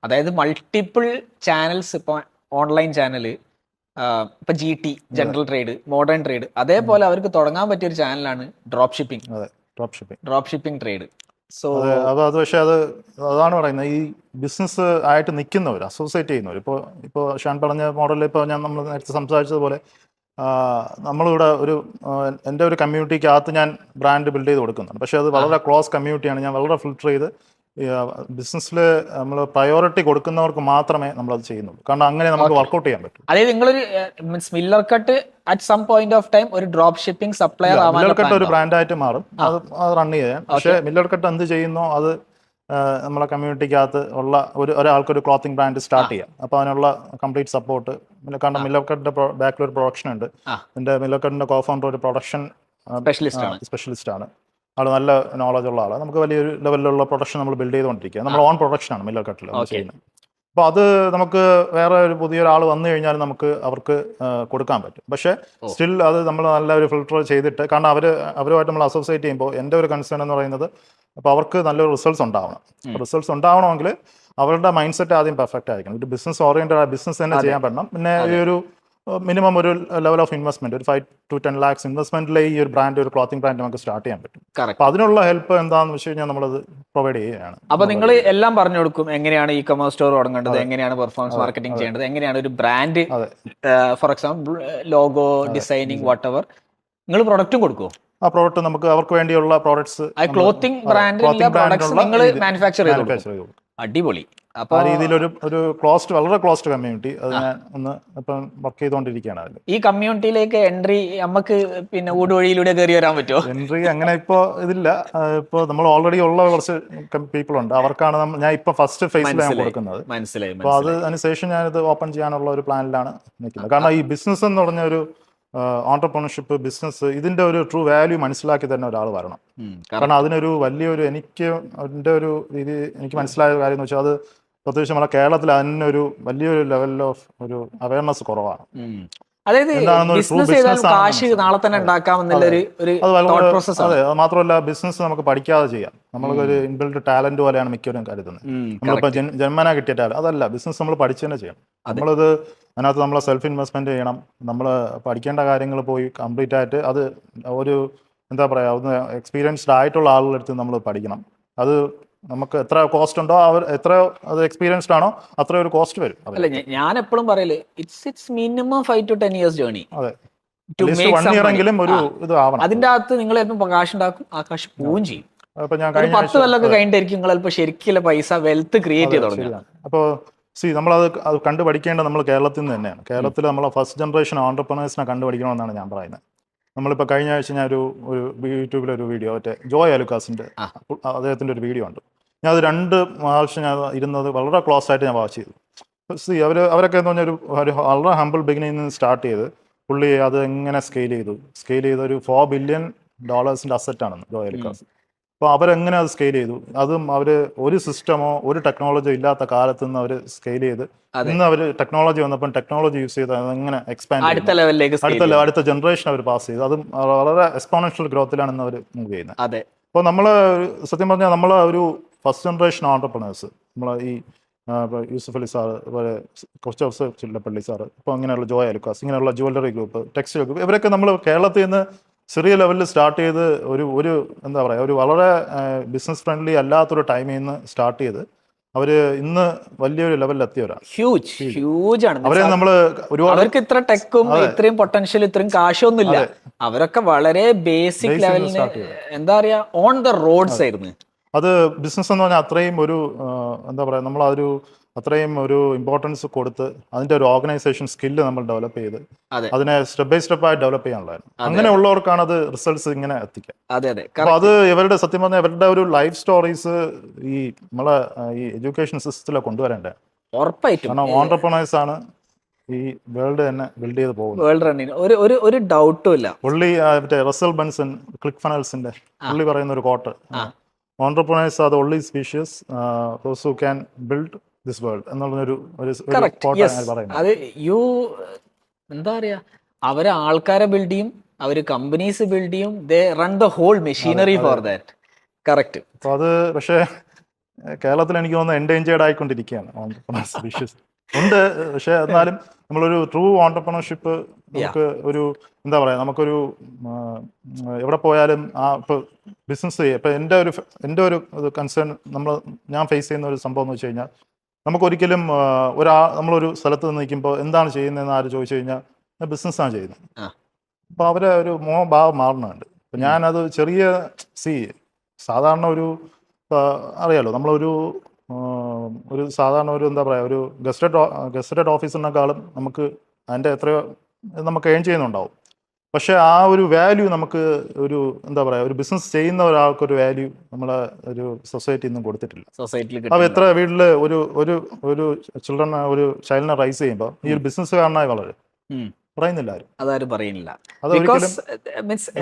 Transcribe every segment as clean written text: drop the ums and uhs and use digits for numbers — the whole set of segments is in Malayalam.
അതായത് മൾട്ടിപ്പിൾ ചാനൽസ്, ഇപ്പോൾ ഓൺലൈൻ ചാനല്, ഇപ്പൊ GT general trade, modern trade, അതേപോലെ അവർക്ക് തുടങ്ങാൻ പറ്റിയ ഒരു ചാനലാണ് drop shipping. Drop shipping trade. So അത് പക്ഷേ അതാണ് പറയുന്നത്, ഈ ബിസിനസ് ആയിട്ട് നിൽക്കുന്നവർ, അസോസിയേറ്റ് ചെയ്യുന്നവർ, ഇപ്പോൾ ഷാൻ പറഞ്ഞ മോഡലിൽ ഇപ്പോൾ നമ്മൾ നേരത്തെ സംസാരിച്ചതുപോലെ നമ്മളിവിടെ എൻ്റെ ഒരു കമ്മ്യൂണിറ്റിക്കകത്ത് ഞാൻ ബ്രാൻഡ് ബിൽഡ് ചെയ്ത് കൊടുക്കുന്നുണ്ട്. പക്ഷേ അത് വളരെ ക്ലോസ് കമ്മ്യൂണിറ്റിയാണ്. ഞാൻ വളരെ ഫിൽട്ടർ ചെയ്ത് ബിസിനസ്സിൽ നമ്മൾ പ്രയോറിറ്റി കൊടുക്കുന്നവർക്ക് മാത്രമേ നമ്മളത് ചെയ്യുന്നുള്ളൂ. കാരണം അങ്ങനെ നമുക്ക് വർക്കൗട്ട് ചെയ്യാൻ പറ്റും. അതായത് നിങ്ങളൊരു Miller cut at some point of time ഒരു drop shipping supplier Miller cut ഒരു ബ്രാൻഡായിട്ട് മാറും, അത് റൺ ചെയ്യാൻ. പക്ഷേ മില്ലർ കട്ട് എന്ത് ചെയ്യുന്നോ അത് നമ്മളെ കമ്മ്യൂണിറ്റിക്കകത്ത് ഉള്ള ഒരാൾക്കൊരു ക്ലോത്തിങ് ബ്രാൻഡ് സ്റ്റാർട്ട് ചെയ്യാം. അപ്പോൾ അതിനുള്ള കംപ്ലീറ്റ് സപ്പോർട്ട്. കാരണം മില്ലർ കട്ടിന്റെ ബാക്കിൽ ഒരു പ്രൊഡക്ഷൻ ഉണ്ട്. എൻ്റെ മില്ലർ കട്ടിന്റെ കോഫൗണ്ടർ ഒരു പ്രൊഡക്ഷൻ സ്പെഷ്യലിസ്റ്റ് ആണ്. ആൾ നല്ല നോളജ് ഉള്ള ആളാണ്. നമുക്ക് വലിയൊരു ലെവലിലുള്ള പ്രൊഡക്ഷൻ നമ്മൾ ബിൽഡ് ചെയ്തുകൊണ്ടിരിക്കുക. നമ്മൾ ഓൺ പ്രൊഡക്ഷനാണ് മില്ലർ കട്ടിൽ ചെയ്യുന്നത്. അപ്പോൾ അത് നമുക്ക് വേറെ ഒരു പുതിയൊരാൾ വന്നു കഴിഞ്ഞാൽ അവർക്ക് കൊടുക്കാൻ പറ്റും. പക്ഷേ സ്റ്റിൽ അത് നമ്മൾ നല്ല ഒരു ഫിൽട്ടർ ചെയ്തിട്ട്, കാരണം അവരുമായിട്ട് നമ്മൾ അസോസിയേറ്റ് ചെയ്യുമ്പോൾ എൻ്റെ ഒരു കൺസേൺ എന്ന് പറയുന്നത്, അപ്പോൾ അവർക്ക് നല്ലൊരു റിസൾട്ട്സ് ഉണ്ടാവണം. റിസൾട്ട്സ് ഉണ്ടാവണമെങ്കിൽ അവരുടെ മൈൻഡ് സെറ്റ് ആദ്യം പെർഫെക്റ്റ് ആയിരിക്കണം. ഒരു ബിസിനസ് ഓറിയൻറ്റഡ് ബിസിനസ് തന്നെ ചെയ്യാൻ പറ്റണം. പിന്നെ ഈ ഒരു മിനിമം ഒരു ലെവൽ ഓഫ് ഇൻവെസ്റ്റ്മെന്റ്, ഒരു 5 to 10 lakhs ഇൻവെസ്റ്റ്മെന്റിലെ ഈ ഒരു ബ്രാൻഡ്, ഒരു ക്ലോത്തിങ് ബ്രാൻഡ് നമുക്ക് സ്റ്റാർട്ട് ചെയ്യാൻ പറ്റും. അപ്പോൾ അതിനുള്ള ഹെൽപ്പ് എന്താണെന്ന് വെച്ച് കഴിഞ്ഞാൽ നമ്മളത് പ്രൊവൈഡ് ചെയ്യുകയാണ്. അപ്പോൾ നിങ്ങൾ എല്ലാം പറഞ്ഞു കൊടുക്കും, എങ്ങനെയാണ് ഇ കൊമേഴ്സ് സ്റ്റോർ തുടങ്ങേണ്ടത്, എങ്ങനെയാണ് പെർഫോമൻസ് മാർക്കറ്റിംഗ് ചെയ്യേണ്ടത്, എങ്ങനെയാണ് ഒരു brand, for example logo designing what ever. നിങ്ങൾ പ്രൊഡക്റ്റും കൊടുക്കുമോ? ആ പ്രോഡക്റ്റ് നമുക്ക് അവർക്ക് വേണ്ടിയുള്ള പ്രോഡക്ട്സ്, ക്ലോത്തിങ് ബ്രാൻഡിന്റെ പ്രൊഡക്ട്സ് നിങ്ങൾ മാനുഫാക്ചർ ചെയ്തു. അടിപൊളി. അപ്പോൾ ആ രീതിയിൽ ഒരു വളരെ ക്ലോസ്ഡ് കമ്മ്യൂണിറ്റി, അത് ഞാൻ ഇപ്പം വർക്ക് ചെയ്തുകൊണ്ടിരിക്കുകയാണ്. അതിൽ ഈ കമ്മ്യൂണിറ്റിയിലേക്ക് എൻട്രി നമുക്ക് പിന്നെ ഊടുവഴിയിലൂടെ കയറി വരാൻ പറ്റുമോ? എൻട്രി അങ്ങനെ ഇപ്പോൾ ഇതില്ല. ഇപ്പോൾ നമ്മൾ ഓൾറെഡി ഉള്ള കുറച്ച് പീപ്പിൾ ഉണ്ട്, അവർക്കാണ് ഞാൻ ഇപ്പോൾ ഫസ്റ്റ് ഫേസിലാണ് കൊടുക്കുന്നത്. മനസ്സിലായി. അപ്പോൾ അതിനുശേഷം ഞാനിത് ഓപ്പൺ ചെയ്യാനുള്ള ഒരു പ്ലാനിലാണ് നിൽക്കുന്നത്. കാരണം ഈ ബിസിനസ് എന്ന് പറഞ്ഞ ഒരു ഓൺടർപ്രണർഷിപ്പ് ബിസിനസ്, ഇതിന്റെ ഒരു ട്രൂ വാല്യൂ മനസ്സിലാക്കി തന്നെ ഒരാൾ വരണം. കാരണം അതിനൊരു വലിയൊരു എൻ്റെ ഒരു രീതി എനിക്ക് മനസ്സിലായ കാര്യം എന്ന് വെച്ചാൽ, അത് പ്രത്യേകിച്ച് നമ്മുടെ കേരളത്തിൽ അതിനൊരു വലിയൊരു ലെവൽ ഓഫ് ഒരു അവയർനെസ് കുറവാണ്. അതായത് കാശ് നാളെ തന്നെ അതെ, അത് മാത്രമല്ല ബിസിനസ് നമുക്ക് പഠിക്കാതെ ചെയ്യാം. നമ്മൾക്കൊരു ഇൻബിൽഡ് ടാലന്റ് പോലെയാണ് മിക്കവരും കരുതുന്നത്. നമ്മളിപ്പോൾ ജന്മന കിട്ടിയ ടാലന്റ് അതല്ല, ബിസിനസ് നമ്മൾ പഠിച്ചു തന്നെ ചെയ്യണം. നമ്മളത് അതിനകത്ത് നമ്മളെ സെൽഫ് ഇൻവെസ്റ്റ്മെന്റ് ചെയ്യണം. നമ്മൾ പഠിക്കേണ്ട കാര്യങ്ങൾ പോയി കംപ്ലീറ്റ് ആയിട്ട് അത് ഒരു എന്താ പറയുക, ഒന്ന് എക്സ്പീരിയൻസ്ഡ് ആയിട്ടുള്ള ആളുകളുടെ അടുത്ത് നമ്മൾ പഠിക്കണം. അത് നമുക്ക് എത്ര കോസ്റ്റ് ഉണ്ടോ, എത്ര അത് എക്സ്പീരിയൻസ്ഡ് ആണോ അത്ര ഒരു കോസ്റ്റ് വരും. അല്ല, ഞാൻ എപ്പോഴും പറയല് it's minimum 5 to 10 years journey. അതെ, 1 year എങ്കിലും ഒരു ഇത് ആവണം. അതിന്റെ അകത്ത് നിങ്ങൾ ചിലപ്പോൾ കാശ് ഉണ്ടാക്കും, ആ കാശ് പോവും ചെയ്യും. അപ്പൊ ഞാൻ 10 കൊല്ലമൊക്കെ കഴിഞ്ഞിട്ടായിരിക്കും നിങ്ങൾ ചിലപ്പോൾ ശരിക്കുള്ള പൈസ വെൽത്ത് ക്രിയേറ്റ് ചെയ്ത് തുടങ്ങുക. അപ്പോൾ നമ്മളത് കണ്ടു പഠിക്കേണ്ടത് നമ്മൾ കേരളത്തിൽ നിന്ന് തന്നെയാണ്. കേരളത്തിൽ നമ്മളെ ഫസ്റ്റ് ജനറേഷൻ ഓൺടർപ്രണേഴ്സിനെ കണ്ടുപഠിക്കണമെന്നാണ് ഞാൻ പറയുന്നത്. നമ്മളിപ്പോൾ കഴിഞ്ഞ ആഴ്ച ഞാൻ ഒരു യൂട്യൂബിലൊരു വീഡിയോ, ജോയ് അലുക്കാസിൻ്റെ അദ്ദേഹത്തിൻ്റെ ഒരു വീഡിയോ ഉണ്ട്. ഞാൻ അത് 2 പ്രാവശ്യം ഞാൻ ഇരുന്നത് വളരെ ക്ലോസ് ആയിട്ട് ഞാൻ വാച്ച് ചെയ്തു. അവരൊക്കെ എന്ന് പറഞ്ഞാൽ ഒരു വളരെ ഹംബിൾ ബിഗിനിൽ നിന്ന് സ്റ്റാർട്ട് ചെയ്ത് പുള്ളി അത് എങ്ങനെ സ്കെയിൽ ചെയ്ത് ഒരു $4 billion അസറ്റാണെന്ന് ജോയ് അലുക്കാസ്. അപ്പോൾ അവരെങ്ങനെ അത് സ്കെയിൽ ചെയ്തു, അതും അവർ ഒരു സിസ്റ്റമോ ഒരു ടെക്നോളജിയോ ഇല്ലാത്ത കാലത്ത് നിന്ന് അവർ സ്കെയിൽ ചെയ്ത് ഇന്ന് അവർ ടെക്നോളജി വന്നപ്പോൾ ടെക്നോളജി യൂസ് ചെയ്ത് അതെങ്ങനെ എക്സ്പാൻഡ് അടുത്ത ജനറേഷൻ അവർ പാസ് ചെയ്തു. അതും വളരെ എക്സ്പോണൻഷ്യൽ ഗ്രോത്തിലാണ് അവർ മൂവ് ചെയ്യുന്നത്. അപ്പോൾ നമ്മൾ സത്യം പറഞ്ഞാൽ നമ്മൾ ഒരു ഫസ്റ്റ് ജനറേഷൻ ഓൺടർപ്രണേഴ്സ്, നമ്മളെ ഈ യൂസുഫ് അലി സാറ്, അതുപോലെ കുറച്ച് ചില്ലപ്പള്ളി സാറ്, ഇപ്പോൾ ഇങ്ങനെയുള്ള ജോയ് അലുക്കാസ്, ഇങ്ങനെയുള്ള ജുവല്ലറി ഗ്രൂപ്പ്, ടെക്സ്റ്റൈൽ ഗ്രൂപ്പ്, ഇവരൊക്കെ നമ്മൾ കേരളത്തിൽ നിന്ന് ചെറിയ ലെവലിൽ സ്റ്റാർട്ട് ചെയ്ത് ഒരു എന്താ പറയുക, ഒരു വളരെ ബിസിനസ് ഫ്രണ്ട്ലി അല്ലാത്തൊരു ടൈമിൽ നിന്ന് സ്റ്റാർട്ട് ചെയ്ത് അവർ ഇന്ന് വലിയൊരു ലെവലിൽ എത്തിയവരാണ്. ഹ്യൂജ് ആണ്. അവരെ നമ്മൾ ഒരുപാട്, അവർക്ക് ഇത്ര ടെക്കും ഇത്രയും പൊട്ടൻഷ്യൽ ഇത്രയും കാശൊന്നും ഇല്ല. അവരൊക്കെ വളരെ ബേസിക് ലെവലിൽ എന്താ പറയാ, ഓൺ ദ റോഡ്സ് ആയിരുന്നു. അത് ബിസിനസ് എന്ന് പറഞ്ഞാൽ അത്രയും ഒരു എന്താ പറയുക, നമ്മൾ അത്രയും ഒരു ഇമ്പോർട്ടൻസ് കൊടുത്ത് അതിന്റെ ഒരു ഓർഗനൈസേഷൻ സ്കില്ല് നമ്മൾ ഡെവലപ്പ് ചെയ്ത് അതിനെ സ്റ്റെപ്പ് ബൈ സ്റ്റെപ്പ് ആയി ഡെവലപ്പ് ചെയ്യാനുള്ളതായിരുന്നു. അങ്ങനെയുള്ളവർക്കാണ് അത് റിസൾട്ട്സ് ഇങ്ങനെ എത്തിക്കുക. അപ്പൊ അത് ഇവരുടെ സത്യം പറഞ്ഞാൽ ഇവരുടെ ഒരു ലൈഫ് സ്റ്റോറീസ് ഈ നമ്മളെ ഈ എഡ്യൂക്കേഷൻ സിസ്റ്റത്തിലെ കൊണ്ടുവരേണ്ടത് ഉറപ്പായിട്ടും. കാരണം ഓൺടർപ്രണേഴ്സ് ആണ് ഈ വേൾഡ് തന്നെ ബിൽഡ് ചെയ്ത് പോകുന്നത്. വേൾഡ് റണ്ണിന് ഒരു ഡൗട്ടും ഇല്ല. പുള്ളി മറ്റേ റസൽ ബൻസൺ ക്ലിക്ക് ഫണൽസിന്റെ പുള്ളി പറയുന്ന ഒരു quote, entrepreneurs are the only species those who can build this world എന്നുള്ളൊരു അത് എന്താ പറയാ, അവര് ആൾക്കാരെ ബിൽഡ് ചെയ്യും, അവര് കമ്പനീസ് ബിൽഡ് ചെയ്യും, they run the whole machinery for that. Correct. അപ്പൊ അത് പക്ഷേ കേരളത്തിൽ എനിക്ക് തോന്നുന്നു എൻഡേഞ്ചേർഡ് ആയിക്കൊണ്ടിരിക്കുകയാണ് ഓൺടർപ്രണേഴ്സ് വിഷസ് ഉണ്ട്. പക്ഷെ എന്നാലും നമ്മളൊരു ട്രൂ ഓൺടർപ്രണർഷിപ്പ് നമുക്ക് ഒരു എന്താ പറയുക, നമുക്കൊരു എവിടെ പോയാലും ഇപ്പോൾ ബിസിനസ് ചെയ്യുക, ഇപ്പോൾ എൻ്റെ ഒരു കൺസേൺ ഞാൻ ഫേസ് ചെയ്യുന്ന ഒരു സംഭവം എന്ന് വെച്ച് കഴിഞ്ഞാൽ, നമുക്കൊരിക്കലും നമ്മളൊരു സ്ഥലത്ത് നിൽക്കുമ്പോൾ എന്താണ് ചെയ്യുന്നതെന്ന് ആര് ചോദിച്ചു കഴിഞ്ഞാൽ ബിസിനസ്സാണ് ചെയ്യുന്നത്, അപ്പോൾ അവരെ ഒരു ഭാവം മാറുന്നുണ്ട്. അപ്പം ഞാനത് സാധാരണ അറിയാലോ, നമ്മളൊരു സാധാരണ എന്താ പറയുക, ഒരു ഗസ്റ്റഡ് ഓഫീസറിനെക്കാളും നമുക്ക് അതിൻ്റെ എത്രയോ നമുക്ക് ഏൺ ചെയ്യുന്നുണ്ടാവും. പക്ഷേ ആ ഒരു വാല്യൂ നമുക്ക് എന്താ പറയുക, ഒരു ബിസിനസ് ചെയ്യുന്ന ഒരാൾക്കൊരു വാല്യൂ നമ്മളെ ഒരു സൊസൈറ്റിയിൽ നിന്നും കൊടുത്തിട്ടില്ല. അപ്പോൾ എത്ര വീട്ടിൽ ഒരു ചൈൽഡിനെ റൈസ് ചെയ്യുമ്പോൾ ഈ ഒരു ബിസിനസ്സുകാരനായി വളരും പറയുന്നില്ല ആരും, അതാരും പറയുന്നില്ല.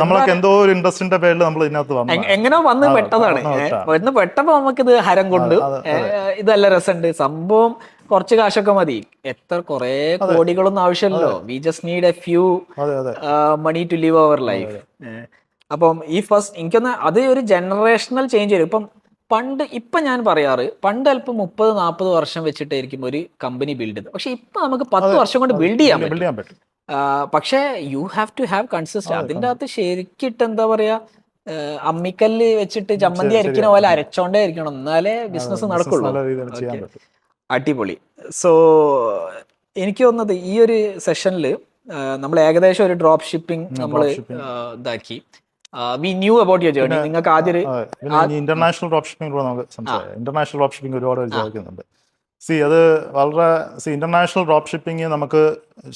നമ്മളൊക്കെ എന്തോ ഒരു ഇൻട്രസ്റ്റിന്റെ പേരിൽ നമ്മൾ ഇതിനകത്ത് എങ്ങനെ വന്ന് പെട്ടപ്പോ നമുക്കിത് ഹരം കൊണ്ട് ഇതല്ല രസമുണ്ട് സംഭവം, കുറച്ച് കാശൊക്കെ മതി, കുറെ കോടികളൊന്നും ആവശ്യമില്ലല്ലോ. We just need a few money to live our life. അപ്പം എനിക്കൊന്ന് അത് ഒരു ജനറേഷണൽ ചേഞ്ച് വരും. ഇപ്പൊ ഞാൻ പറയാറ്, പണ്ട് അല്പം 30-40 വർഷം വെച്ചിട്ടായിരിക്കും ഒരു കമ്പനി ബിൽഡ് ചെയ്തത്. പക്ഷെ ഇപ്പൊ നമുക്ക് 10 വർഷം കൊണ്ട് ബിൽഡ് ചെയ്യാൻ പറ്റും. പക്ഷേ you have to have consistency. അതിൻ്റെ അകത്ത് ശരിക്കിട്ട് എന്താ പറയാ, അമ്മിക്കല്ല് വെച്ചിട്ട് ചമ്മന്തി അരക്കുന്ന പോലെ അരച്ചോണ്ടേ ഇരിക്കണം, എന്നാലേ ബിസിനസ് നടക്കുള്ളൂ. അടിപൊളി. സോ എനിക്ക് തോന്നുന്നത് ഈ ഒരു സെഷനിൽ നമ്മൾ ഏകദേശം ഒരു ഡ്രോപ്പ് ഷിപ്പിംഗ് നമ്മൾ ഇതാക്കി. We knew about your journey. നിങ്ങൾക്ക് ആദ്യം ഇന്റർനാഷണൽ ഡ്രോപ്പ് ഷിപ്പിംഗ് നമുക്ക് സംസാരിക്കാം. ഇന്റർനാഷണൽ ഡ്രോപ്പ് ഷിപ്പിംഗ് ഒരുപാട് ചോദിക്കുന്നുണ്ട്. അത് ഇന്റർനാഷണൽ ഡ്രോപ്പ് ഷിപ്പിംഗ് നമുക്ക്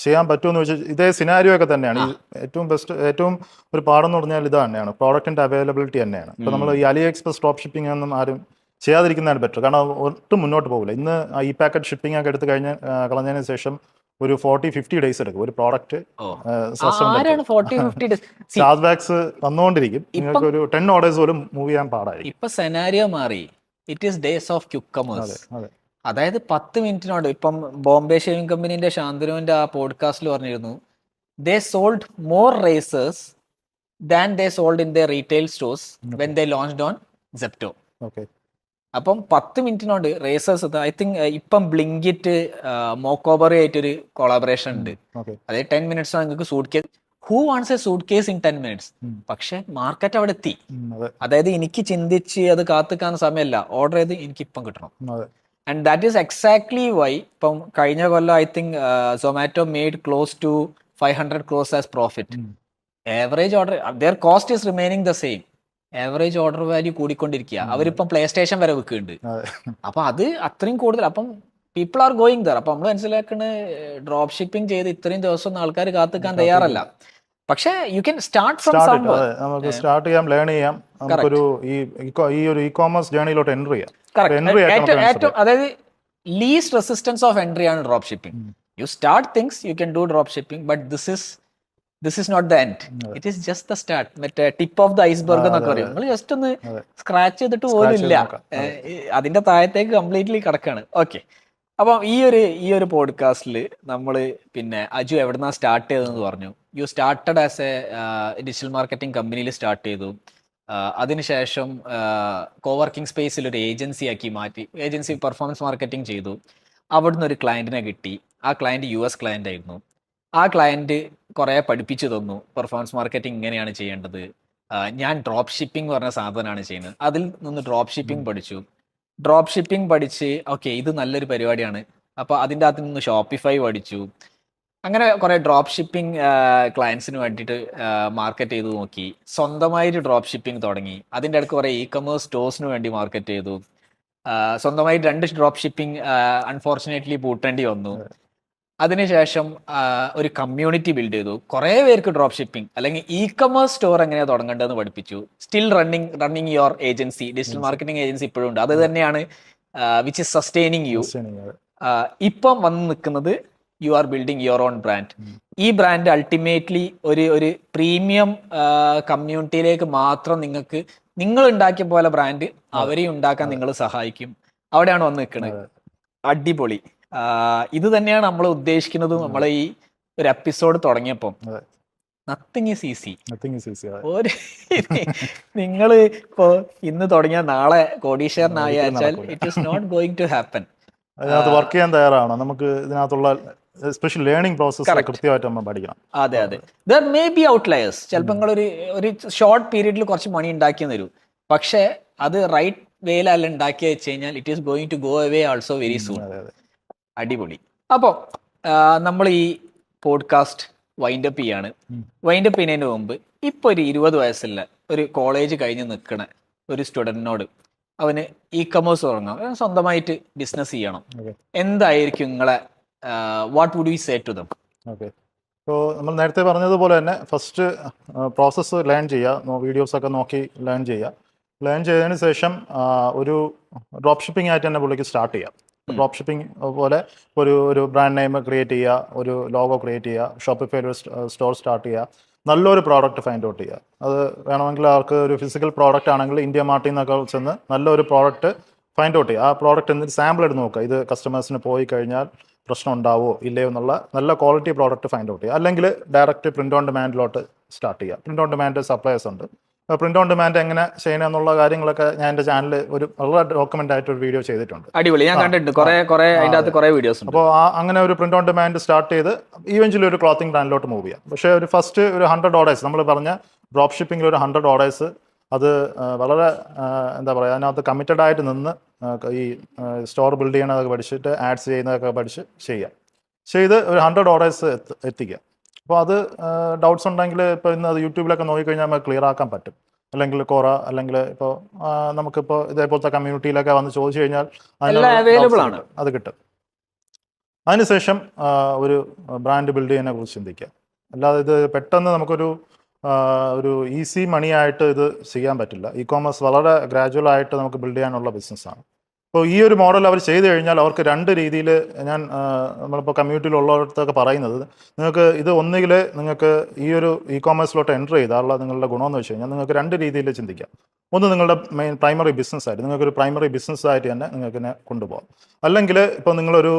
ചെയ്യാൻ പറ്റുമെന്ന് വെച്ചാൽ ഇതേ സിനാരിയോ ഒക്കെ തന്നെയാണ്. ഏറ്റവും ഒരു പാടെന്ന് പറഞ്ഞാൽ ഇത് തന്നെയാണ്, പ്രോഡക്റ്റിന്റെ അവൈലബിലിറ്റി തന്നെയാണ്. ഇപ്പൊ നമ്മൾ ഈ അലി എക്സ്പ്രസ് ഡ്രോപ്പ് ഷിപ്പിംഗ് ഒന്നും ആരും ചെയ്യാതിരിക്കുന്നതാണ് ബെറ്റർ. കാരണം ഒട്ടും മുന്നോട്ട് പോകില്ല. ഇന്ന് ഈ പാക്കറ്റ് ഷിപ്പിംഗ് ഒക്കെ എടുത്ത് കളഞ്ഞതിന് ശേഷം ഒരു 40-50 ഡേയ്സ് എടുക്കും ഒരു പ്രോഡക്റ്റ് ചാർജ് ബാക്സ് വന്നുകൊണ്ടിരിക്കും. നിങ്ങൾക്ക് ഒരു 10 ഓർഡേഴ്സ് പോലും മൂവ് ചെയ്യാൻ പാടായിരിക്കും. ഇപ്പൊ സെനാരിയോ മാറി. It is days of quick commerce. അതായത് 10 മിനിറ്റിനോട്. ഇപ്പം ബോംബെ ഷേവിംഗ് കമ്പനീന്റെ ശാന്തനുവിന്റെ ആ പോഡ്കാസ്റ്റിൽ പറഞ്ഞിരുന്നു, they sold more razors than they sold in the retail stores when they launched on Zepto. അപ്പം 10 മിനിറ്റിനോട് റേസേഴ്സ്. ഐ തിങ്ക് ഇപ്പം ബ്ലിങ്കിറ്റ് മോക്കോബറി ആയിട്ടൊരു കൊളാബറേഷൻ ഉണ്ട്. അതായത് 10 മിനിറ്റ്സ് നിങ്ങൾക്ക് suitcase. Who wants a suitcase in 10 minutes? പക്ഷെ മാർക്കറ്റ് അവിടെ എത്തി. അതായത് എനിക്ക് ചിന്തിച്ച് അത് കാത്തുക്കാൻ സമയമല്ല, ഓർഡർ ചെയ്ത് എനിക്ക് ഇപ്പം കിട്ടണം. And that is exactly why ഇപ്പം കഴിഞ്ഞ കൊല്ലം I think Zomato made close to 500 crores as profit. Average order, their cost is remaining the same. Average order value കൂടിക്കൊണ്ടിരിക്കുക. അവരിപ്പം പ്ലേ സ്റ്റേഷൻ വരെ വെക്കുന്നുണ്ട്. അപ്പൊ അത് അത്രയും കൂടുതൽ. അപ്പം പീപ്പിൾ ആർ ഗോയിങ് ദർ. അപ്പൊ നമ്മൾ മനസ്സിലാക്കുന്നത് ഡ്രോപ്പ് ഷിപ്പിംഗ് ചെയ്ത് ഇത്രയും ദിവസം ആൾക്കാർ കാത്തുക്കാൻ തയ്യാറല്ല. പക്ഷേ you can start from somewhere. നമുക്ക് സ്റ്റാർട്ട് ചെയ്യാം, ലേൺ ചെയ്യാം. നമുക്കൊരു ഈ ഒരു ഇ-കോമേഴ്സ് ജേർണിയിലോട്ട് എൻട്രി ചെയ്യാം. അതായത് ലീസ്റ്റ് റെസിസ്റ്റൻസ് ഓഫ് എൻട്രി ആണ് drop shipping. You start things, you can do drop shipping, but this is not the end. It is just the start. മറ്റേ ടിപ്പ് ഓഫ് ദ ഐസ്ബർഗ് എന്നൊക്കെ പറയും. നിങ്ങൾ ജസ്റ്റ് ഒന്ന് സ്ക്രാച്ച് ചെയ്തിട്ട് പോലും ഇല്ല, അതിന്റെ താഴത്തേക്ക് കംപ്ലീറ്റ്ലി കിടക്കാണ്. ഓക്കെ. അപ്പം ഈ ഒരു പോഡ്കാസ്റ്റിൽ നമ്മൾ പിന്നെ അജു എവിടുന്നാ സ്റ്റാർട്ട് ചെയ്തതെന്ന് പറഞ്ഞു. You started as A digital marketing കമ്പനിയിൽ സ്റ്റാർട്ട് ചെയ്തു. അതിനുശേഷം കോവർക്കിംഗ് സ്പേസിൽ ഒരു ഏജൻസി ആക്കി മാറ്റി. ഏജൻസി പെർഫോമൻസ് മാർക്കറ്റിംഗ് ചെയ്തു. അവിടുന്ന് ഒരു ക്ലയൻറ്റിനെ കിട്ടി. ആ ക്ലയൻറ്റ് US ക്ലയൻ്റ് ആയിരുന്നു. ആ ക്ലയൻറ്റ് കുറേ പഠിപ്പിച്ചു തന്നു, പെർഫോമൻസ് മാർക്കറ്റിംഗ് ഇങ്ങനെയാണ് ചെയ്യേണ്ടത്. ഞാൻ ഡ്രോപ്പ് ഷിപ്പിംഗ് പറഞ്ഞ സാധനമാണ് ചെയ്യുന്നത്. അതിൽ നിന്ന് ഡ്രോപ്പ് ഷിപ്പിംഗ് പഠിച്ചു. ഡ്രോപ്പ് ഷിപ്പിംഗ് പഠിച്ച് ഓക്കെ ഇത് നല്ലൊരു പരിപാടിയാണ്. അപ്പോൾ അതിൻ്റെ അകത്ത് നിന്ന് ഷോപ്പിഫൈ പഠിച്ചു. അങ്ങനെ കുറേ ഡ്രോപ്പ് ഷിപ്പിംഗ് ക്ലയൻസിന് വേണ്ടിയിട്ട് മാർക്കറ്റ് ചെയ്ത് നോക്കി. സ്വന്തമായിട്ട് ഡ്രോപ്പ് ഷിപ്പിംഗ് തുടങ്ങി. അതിൻ്റെ ഇടയ്ക്ക് കുറേ ഇ-കൊമേഴ്സ് സ്റ്റോഴ്സിന് വേണ്ടി മാർക്കറ്റ് ചെയ്തു. സ്വന്തമായിട്ട് 2 ഡ്രോപ്പ് ഷിപ്പിംഗ് അൺഫോർച്ചുനേറ്റ്ലി പൂട്ടേണ്ടി വന്നു. അതിനുശേഷം ഒരു കമ്മ്യൂണിറ്റി ബിൽഡ് ചെയ്തു. കുറേ പേർക്ക് ഡ്രോപ്പ് ഷിപ്പിംഗ് അല്ലെങ്കിൽ ഇ-കൊമേഴ്സ് സ്റ്റോർ എങ്ങനെയാണ് തുടങ്ങേണ്ടതെന്ന് പഠിപ്പിച്ചു. Still running your agency, digital marketing agency ഇപ്പോഴും ഉണ്ട്. അത് തന്നെയാണ് വിച്ച് ഇസ് സസ്റ്റെയിനിങ് യു. ഇപ്പം വന്ന് നിൽക്കുന്നത് you are building your own brand. ഈ ബ്രാൻഡ് അൾട്ടിമേറ്റ്ലി ഒരു പ്രീമിയം കമ്മ്യൂണിറ്റിയിലേക്ക് മാത്രം നിങ്ങൾ ഉണ്ടാക്കിയ പോലെ ബ്രാൻഡ് അവരെയും ഉണ്ടാക്കാൻ നിങ്ങൾ സഹായിക്കും. അവിടെയാണ് വന്ന് നിൽക്കുന്നത്. അടിപൊളി. ഇത് തന്നെയാണ് നമ്മൾ ഉദ്ദേശിക്കുന്നതും നമ്മളെ ഈ ഒരു എപ്പിസോഡ് തുടങ്ങിയപ്പം. Nothing is easy. Nothing is easy. ഒരു നിങ്ങൾ ഇപ്പോ ഇന്ന് തുടങ്ങിയ നാളെ കോടീശ്വരനായാൽ it is not going to happen. അതിനകത്ത് വർക്ക് ചെയ്യാൻ തയ്യാറാണോ? നമുക്ക് ഇതിനകത്തുള്ള സ്പെഷ്യൽ ലേണിംഗ് പ്രോസസ്സ് കൃത്യമായിട്ട് നമ്മൾ പഠിക്കണം. അതെ അതെ. There may be outliers. ചിലപ്പോൾ നിങ്ങൾ ഒരു ഷോർട്ട് പീരീഡിൽ കുറച്ച് മണി ഉണ്ടാക്കി തരും, പക്ഷേ അത് റൈറ്റ് വേയിലല്ല ഉണ്ടാക്കി വെച്ച് കഴിഞ്ഞാൽ it is going to go away also very soon. അടിപൊളി. അപ്പോൾ നമ്മൾ ഈ പോഡ്കാസ്റ്റ് വൈൻഡ് അപ്പ് ചെയ്യാണ്. വൈൻഡ് അപ്പ് ചെയ്യുന്നതിന് മുമ്പ് ഇപ്പോൾ ഒരു 20 വയസ്സുള്ള ഒരു കോളേജ് കഴിഞ്ഞ് നിൽക്കണ ഒരു സ്റ്റുഡൻറ്റിനോട് അവന് കൊമേഴ്സ് തുടങ്ങാം, സ്വന്തമായിട്ട് ബിസിനസ് ചെയ്യണം, എന്തായിരിക്കും നിങ്ങളെ what would you say to them? Okay, ഇപ്പോൾ നമ്മൾ നേരത്തെ പറഞ്ഞതുപോലെ തന്നെ ഫസ്റ്റ് പ്രോസസ്സ് ലേൺ ചെയ്യുക, വീഡിയോസൊക്കെ നോക്കി ലേൺ ചെയ്യുക. ലേൺ ചെയ്തതിന് ശേഷം ഒരു ഡ്രോപ്പ് ഷിപ്പിംഗ് ആയിട്ട് തന്നെ പുള്ളിക്ക് സ്റ്റാർട്ട് ചെയ്യാം. ഡ്രോപ്പ് ഷിപ്പിംഗ് പോലെ ഒരു ബ്രാൻഡ് നെയിം ക്രിയേറ്റ് ചെയ്യുക, ഒരു ലോഗോ ക്രിയേറ്റ് ചെയ്യുക, ഷോപ്പിഫൈയിൽ ഒരു സ്റ്റോർ സ്റ്റാർട്ട് ചെയ്യുക, നല്ലൊരു പ്രോഡക്റ്റ് ഫൈൻഡ് ഔട്ട് ചെയ്യുക. അത് വേണമെങ്കിൽ അവർക്ക് ഒരു ഫിസിക്കൽ പ്രോഡക്റ്റ് ആണെങ്കിൽ ഇന്ത്യ മാർട്ടിൽ നിന്നൊക്കെ ചെന്ന് നല്ലൊരു പ്രോഡക്റ്റ് ഫൈൻഡ് ഔട്ട് ചെയ്യുക. ആ പ്രോഡക്റ്റ് എന്നിട്ട് സാമ്പിൾ എടുത്ത് നോക്കുക, ഇത് കസ്റ്റമേഴ്സിന് പോയി കഴിഞ്ഞാൽ പ്രശ്നം ഉണ്ടാവുമോ ഇല്ലയോ എന്നുള്ള നല്ല ക്വാളിറ്റി പ്രോഡക്റ്റ് ഫൈൻഡ് ഔട്ട് ചെയ്യുക. അല്ലെങ്കിൽ ഡയറക്റ്റ് പ്രിൻ്റ് ഓൺ ഡിമാൻഡിലോട്ട് സ്റ്റാർട്ട് ചെയ്യുക. പ്രിൻ്റ് ഓൺ ഡിമാൻഡ് സപ്ലയേഴ്സ് ഉണ്ട്. പ്രിൻ്റ് ഓൺ ഡിമാൻഡ് എങ്ങനെ ചെയ്യണം എന്നുള്ള കാര്യങ്ങളൊക്കെ ഞാൻ എൻ്റെ ചാനലിൽ ഒരു വളരെ ഡോക്യുമെൻ്റ് ആയിട്ട് ഒരു വീഡിയോ ചെയ്തിട്ടുണ്ട്. അടിപൊളി, ഞാൻ കണ്ടിട്ടുണ്ട് അതിൻ്റെ അകത്ത് കുറേ വീഡിയോസ് ഉണ്ട്. അപ്പോൾ അങ്ങനെ ഒരു പ്രിൻ്റ് ഓൺ ഡിമാൻഡ് സ്റ്റാർട്ട് ചെയ്ത് ഈവൻച്വലി ഒരു ക്ലോത്തിങ് ബ്രാൻഡിലോട്ട് മൂവ് ചെയ്യാം. പക്ഷേ ഒരു ഫസ്റ്റ് ഒരു 100 ഓർഡേഴ്സ്, നമ്മൾ പറഞ്ഞ ഡ്രോപ്പ് ഷിപ്പിംഗിൽ ഒരു 100 ഓർഡേഴ്സ്, അത് വളരെ എന്താ പറയുക, അതിനകത്ത് കമ്മിറ്റഡ് ആയിട്ട് നിന്ന് ഈ സ്റ്റോർ ബിൽഡ് ചെയ്യണതൊക്കെ പഠിച്ചിട്ട് ആഡ്സ് ചെയ്യുന്നതൊക്കെ പഠിച്ച് ചെയ്ത് ഒരു 100 ഓർഡേഴ്സ് എത്തിക്കുക. അപ്പോൾ അത് ഡൗട്ട്സ് ഉണ്ടെങ്കിൽ ഇപ്പോൾ ഇന്ന് അത് യൂട്യൂബിലൊക്കെ നോക്കിക്കഴിഞ്ഞാൽ നമുക്ക് ക്ലിയർ ആക്കാൻ പറ്റും. അല്ലെങ്കിൽ കോറ, അല്ലെങ്കിൽ ഇപ്പോൾ നമുക്കിപ്പോൾ ഇതേപോലത്തെ കമ്മ്യൂണിറ്റിയിലൊക്കെ വന്ന് ചോദിച്ചു കഴിഞ്ഞാൽ അവൈലബിൾ ആണ്, അത് കിട്ടും. അതിനുശേഷം ഒരു ബ്രാൻഡ് ബിൽഡ് ചെയ്യുന്നതിനെ കുറിച്ച് ചിന്തിക്കുക. അല്ലാതെ ഇത് പെട്ടെന്ന് നമുക്കൊരു ഈസി മണിയായിട്ട് ഇത് ചെയ്യാൻ പറ്റില്ല. കോമേഴ്സ് വളരെ ഗ്രാജുവൽ ആയിട്ട് നമുക്ക് ബിൽഡ് ചെയ്യാനുള്ള ബിസിനസ്സാണ്. അപ്പോൾ ഈ ഒരു മോഡൽ അവർ ചെയ്ത് കഴിഞ്ഞാൽ അവർക്ക് 2 രീതിയിൽ, ഞാൻ നമ്മളിപ്പോൾ കമ്മ്യൂണിറ്റിയിലുള്ളവർത്തൊക്കെ പറയുന്നത്, നിങ്ങൾക്ക് ഇത് ഒന്നുകിൽ നിങ്ങൾക്ക് ഈ ഒരു കോമേഴ്സിലോട്ട് എൻ്റർ ചെയ്താലുള്ള നിങ്ങളുടെ ഗുണമെന്ന് വെച്ച് കഴിഞ്ഞാൽ നിങ്ങൾക്ക് 2 രീതിയിൽ ചിന്തിക്കാം. ഒന്ന്, നിങ്ങളുടെ മെയിൻ പ്രൈമറി ബിസിനസ്സായിട്ട് നിങ്ങൾക്കൊരു പ്രൈമറി ബിസിനസ്സായിട്ട് തന്നെ നിങ്ങൾക്ക് ഇതിനെ കൊണ്ടുപോകാം. അല്ലെങ്കിൽ ഇപ്പോൾ നിങ്ങളൊരു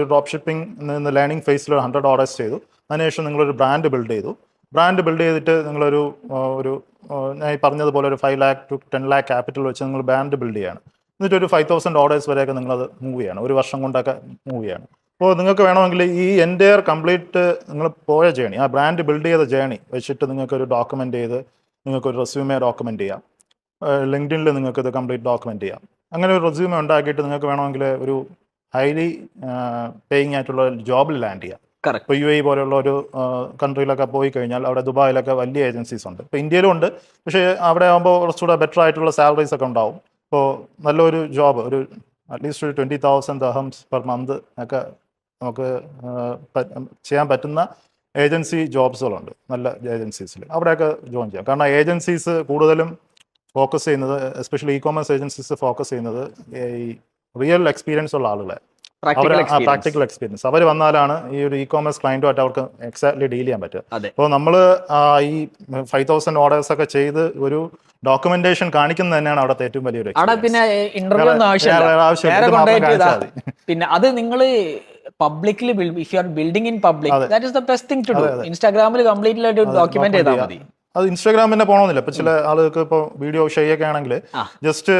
ഡ്രോപ്പ് ഷിപ്പിംഗ് നിന്ന് ലേണിംഗ് ഫേസിൽ 100 ഓർഡേഴ്സ് ചെയ്തു, അതിനുശേഷം നിങ്ങളൊരു ബ്രാൻഡ് ബിൽഡ് ചെയ്തു. ബ്രാൻഡ് ബിൽഡ് ചെയ്തിട്ട് നിങ്ങളൊരു ഞാൻ ഈ പറഞ്ഞതുപോലെ ഒരു 5 lakh to 10 lakh ക്യാപിറ്റൽ വെച്ച് നിങ്ങൾ ബ്രാൻഡ് ബിൽഡ് ചെയ്യാണ്. എന്നിട്ട് ഒരു 5000 ഓർഡേഴ്സ് വരെയൊക്കെ നിങ്ങളത് മൂവ് ചെയ്യാണ്, ഒരു വർഷം കൊണ്ടൊക്കെ മൂവ് ചെയ്യാണ്. അപ്പോൾ നിങ്ങൾക്ക് വേണമെങ്കിൽ ഈ എൻ്റയർ കംപ്ലീറ്റ് നിങ്ങൾ പോയ ജേണി, ആ ബ്രാൻഡ് ബിൽഡ് ചെയ്ത ജേണി വെച്ചിട്ട് നിങ്ങൾക്കൊരു ഡോക്യുമെൻ്റ് ചെയ്ത് നിങ്ങൾക്കൊരു റെസ്യൂമേ ഡോക്യുമെൻ്റ് ചെയ്യാം. ലിങ്ക്ഡിനിൽ നിങ്ങൾക്കിത് കംപ്ലീറ്റ് ഡോക്യുമെൻ്റ് ചെയ്യാം. അങ്ങനെ ഒരു റെസ്യൂമേ ഉണ്ടാക്കിയിട്ട് നിങ്ങൾക്ക് വേണമെങ്കിൽ ഒരു ഹൈലി പേയിങ് ആയിട്ടുള്ള ജോബിൽ ലാൻഡ് ചെയ്യാം. ഇപ്പോൾ UAE പോലെയുള്ള ഒരു കൺട്രിയിലൊക്കെ പോയി കഴിഞ്ഞാൽ അവിടെ ദുബായിലൊക്കെ വലിയ ഏജൻസീസ് ഉണ്ട്. ഇപ്പോൾ ഇന്ത്യയിലും ഉണ്ട്, പക്ഷേ അവിടെ ആകുമ്പോൾ കുറച്ചുകൂടെ ബെറ്റർ ആയിട്ടുള്ള സാലറീസ് ഒക്കെ ഉണ്ടാവും. ഇപ്പോൾ നല്ലൊരു ജോബ്, ഒരു അറ്റ്ലീസ്റ്റ് ഒരു 20,000 dirhams പെർ മന്ത് ഒക്കെ നമുക്ക് ചെയ്യാൻ പറ്റുന്ന ഏജൻസി ജോബ്സുകളുണ്ട്, നല്ല ഏജൻസീസിൽ. അവിടെയൊക്കെ ജോയിൻ ചെയ്യാം. കാരണം ഏജൻസീസ് കൂടുതലും ഫോക്കസ് ചെയ്യുന്നത്, എസ്പെഷ്യലി കോമേഴ്സ് ഏജൻസീസ് ഫോക്കസ് ചെയ്യുന്നത് ഈ റിയൽ എക്സ്പീരിയൻസ് ഉള്ള ആളുകളെ, പ്രാക്ടിക്കൽ എക്സ്പീരിയൻസ്. അവർ വന്നാലാണ് ഈ ഒരു കോമേഴ്സ് ക്ലയൻറ്റുമായിട്ട് അവർക്ക് എക്സാക്ട്ലി ഡീൽ ചെയ്യാൻ പറ്റുക. അപ്പോൾ നമ്മൾ ഈ 5000 ഓർഡേഴ്സ് ഒക്കെ ചെയ്ത് ഒരു ഡോക്യുമെന്റേഷൻ കാണിക്കുന്നത് തന്നെയാണ് അവിടുത്തെ ഏറ്റവും വലിയൊരു പിന്നെ അത് നിങ്ങൾ publicly if you are building in public, that is the best thing to do. ഇൻസ്റ്റാഗ്രാമിൽ കംപ്ലീറ്റ്ലി ഡോക്യുമെന്റ് ചെയ്താൽ മതി. അത് ഇൻസ്റ്റാഗ്രാം തന്നെ പോകണമെന്നില്ല. ഇപ്പൊ ചില ആളുകൾക്ക് ഇപ്പോൾ വീഡിയോ ഷെയർ ആണെങ്കിൽ ജസ്റ്റ്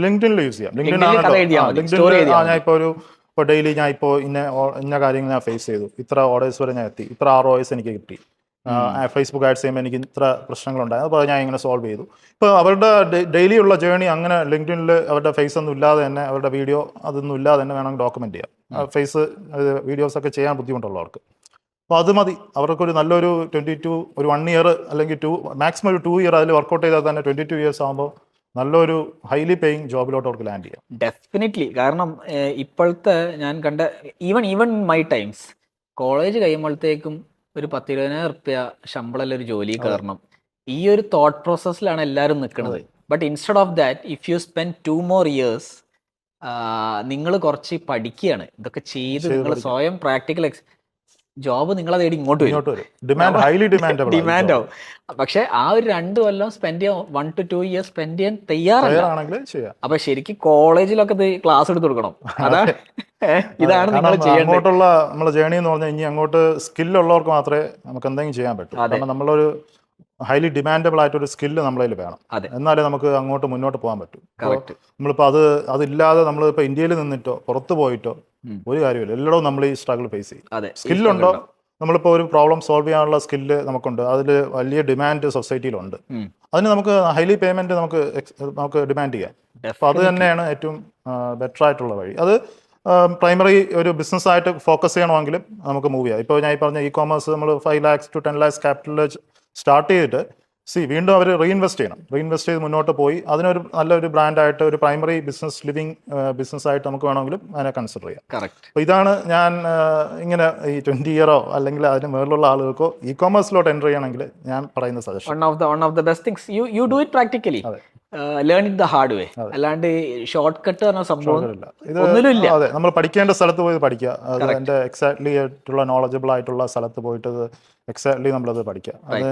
ലിങ്ക്ഡിനിൽ യൂസ് ചെയ്യാം. ലിങ്ക്ഡിനിൽ ഞാൻ ഇപ്പോൾ ഡെയിലി ഞാൻ ഇപ്പോൾ ഇന്ന കാര്യങ്ങൾ ഞാൻ ഫേസ് ചെയ്തു, ഇത്ര ഓർഡേഴ്സ് വരെ ഞാൻ എത്തി, ഇത്ര ROIs എനിക്ക് കിട്ടി, ഫേസ്ബുക്ക് ആഡ്സ് ചെയ്യുമ്പോൾ എനിക്ക് ഇത്ര പ്രശ്നങ്ങളുണ്ടായിരുന്നു, അപ്പോൾ ഞാൻ ഇങ്ങനെ സോൾവ് ചെയ്തു. ഇപ്പോൾ അവരുടെ ഡെയിലി ഉള്ള ജേണി അങ്ങനെ ലിങ്ക്ഡിനിൽ അവരുടെ ഫേസ് ഒന്നും ഇല്ലാതെ തന്നെ, അവരുടെ വീഡിയോ അതൊന്നും ഇല്ലാതെ തന്നെ വേണമെങ്കിൽ ഡോക്യുമെന്റ് ചെയ്യാം. ഫേസ് വീഡിയോസൊക്കെ ചെയ്യാൻ ബുദ്ധിമുട്ടുള്ളവർക്ക് അപ്പോൾ അത് മതി. അവർക്കൊരു നല്ലൊരു 1 year അല്ലെങ്കിൽ മാക്സിമം ഒരു 2 year അതിൽ വർക്കൗട്ട് ചെയ്താൽ തന്നെ 22 years ആകുമ്പോൾ നല്ലൊരു ഹൈലി പേയിങ് ജോബിലോട്ട് അവർക്ക് ലാൻഡ് ചെയ്യാം. ഡെഫിനറ്റ്ലി. കാരണം ഇപ്പോഴത്തെ ഞാൻ കണ്ട ഈവൻ മൈ ടൈംസ്, കോളേജ് കഴിയുമ്പോഴത്തേക്കും ഒരു 10-20,000 റുപ്യ ശമ്പളം ഒരു ജോലി കയറണം, ഈ ഒരു തോട്ട് പ്രോസസ്സിലാണ് എല്ലാവരും നിൽക്കുന്നത്. But instead of that, if you spend 2 more years, നിങ്ങൾ കുറച്ച് പഠിക്കുകയാണ്, ഇതൊക്കെ ചെയ്ത് നിങ്ങൾ സ്വയം പ്രാക്ടിക്കൽ ജോബ് നിങ്ങളെ തേടി ഇങ്ങോട്ട് വരും. ഡിമാൻഡ് ആവും. പക്ഷെ ആ ഒരു 2 കൊല്ലം സ്പെൻഡ് ചെയ്യാൻ 1 to 2 years സ്പെൻഡ് ചെയ്യാൻ തയ്യാറല്ല. അപ്പൊ ശരിക്കും കോളേജിലൊക്കെ ഇത് ക്ലാസ് എടുത്ത് കൊടുക്കണം. അതാണ് ഇതാണ് നിങ്ങൾ കാരണം ചെയ്യേണ്ടത്. അങ്ങോട്ടുള്ള നമ്മളെ ജേണി എന്ന് പറഞ്ഞാൽ ഇനി അങ്ങോട്ട് സ്കില്ലുള്ളവർക്ക് മാത്രമേ നമുക്ക് എന്തെങ്കിലും ചെയ്യാൻ പറ്റൂ. കാരണം നമ്മളൊരു ഹൈലി ഡിമാൻഡബിൾ ആയിട്ടൊരു സ്കില്ല് നമ്മളെ കയ്യിൽ വേണം, അതെ. എന്നാലേ നമുക്ക് അങ്ങോട്ട് മുന്നോട്ട് പോകാൻ പറ്റും. കറക്റ്റ്. നമ്മളിപ്പോൾ അതില്ലാതെ നമ്മളിപ്പോൾ ഇന്ത്യയിൽ നിന്നിട്ടോ പുറത്ത് പോയിട്ടോ ഒരു കാര്യമില്ല. എല്ലായിടവും നമ്മൾ ഈ സ്ട്രഗിൾ ഫേസ് ചെയ്യും. അതെ. സ്കില്ലുണ്ടോ, നമ്മളിപ്പോൾ ഒരു പ്രോബ്ലം സോൾവ് ചെയ്യാനുള്ള സ്കില്ല് നമുക്കുണ്ട്, അതിൽ വലിയ ഡിമാൻഡ് സൊസൈറ്റിയിലുണ്ട്. അതിന് നമുക്ക് ഹൈലി പേയ്മെന്റ് നമുക്ക് ഡിമാൻഡ് ചെയ്യാം. അപ്പോൾ അത് തന്നെയാണ് ഏറ്റവും ബെറ്റർ ആയിട്ടുള്ള വഴി. അത് പ്രൈമറി ഒരു ബിസിനസ് ആയിട്ട് ഫോക്കസ് ചെയ്യണമെങ്കിലും നമുക്ക് മൂവ് ചെയ്യാം. ഇപ്പോൾ ഞാൻ ഈ പറഞ്ഞ ഇ-കോമേഴ്സ് നമ്മൾ 5 lakhs to 10 lakhs capital start ചെയ്തിട്ട് വീണ്ടും അവർ റീഇൻവെസ്റ്റ് ചെയ്യണം. റീഇൻവെസ്റ്റ് ചെയ്ത് മുന്നോട്ട് പോയി അതിനൊരു നല്ലൊരു ബ്രാൻഡായിട്ട് ഒരു പ്രൈമറി ബിസിനസ് ലിവിങ് ബിസിനസ് ആയിട്ട് നമുക്ക് വേണമെങ്കിലും അതിനെ കൺസിഡർ ചെയ്യാം. കറക്റ്റ്. അപ്പോൾ ഇതാണ് ഞാൻ ഇങ്ങനെ ഈ 20 ഇയറോ അല്ലെങ്കിൽ അതിന് മേളിലുള്ള ആളുകൾക്കോ ഇ-കോമേഴ്സിലോട്ട് എൻ്റർ ചെയ്യണമെങ്കിൽ ഞാൻ പറയുന്ന suggestion. One of the best things you do it practically, learn it the hard way. അല്ലാണ്ട് ഷോർട്ട് കട്ട് പറഞ്ഞ സംഭവം ഒന്നിലുമില്ല. അതെ, നമ്മൾ പഠിക്കേണ്ട സ്ഥലത്ത് പോയി പഠിക്കുക. അത് എൻ്റെ എക്സാക്ട്ലി ആയിട്ടുള്ള നോളജബിൾ ആയിട്ടുള്ള സ്ഥലത്ത് പോയിട്ട് എക്സാക്ട്ലി നമ്മളത് പഠിക്കുക. അത്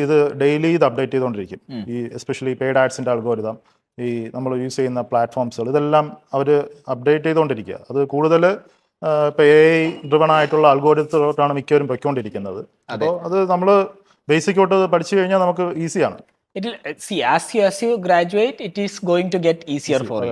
ഇത് ഡെയിലി ഇത് അപ്ഡേറ്റ് ചെയ്തുകൊണ്ടിരിക്കും. ഈ എസ്പെഷ്യലി പെയ്ഡ് ആഡ്സിൻ്റെ അൽഗോരിതം, ഈ നമ്മൾ യൂസ് ചെയ്യുന്ന പ്ലാറ്റ്ഫോംസുകൾ, ഇതെല്ലാം അവർ അപ്ഡേറ്റ് ചെയ്തുകൊണ്ടിരിക്കുക. അത് കൂടുതൽ ഇപ്പോൾ AI ഡ്രിവൺ ആയിട്ടുള്ള അൽഗോരിതത്തിലോട്ടാണ് മിക്കവരും പൊയ്ക്കൊണ്ടിരിക്കുന്നത്. അപ്പോൾ അത് നമ്മൾ ബേസിക് തൊട്ട് പഠിച്ചു കഴിഞ്ഞാൽ നമുക്ക് ഈസിയാണ്. As you graduate, it is going to get easier for you.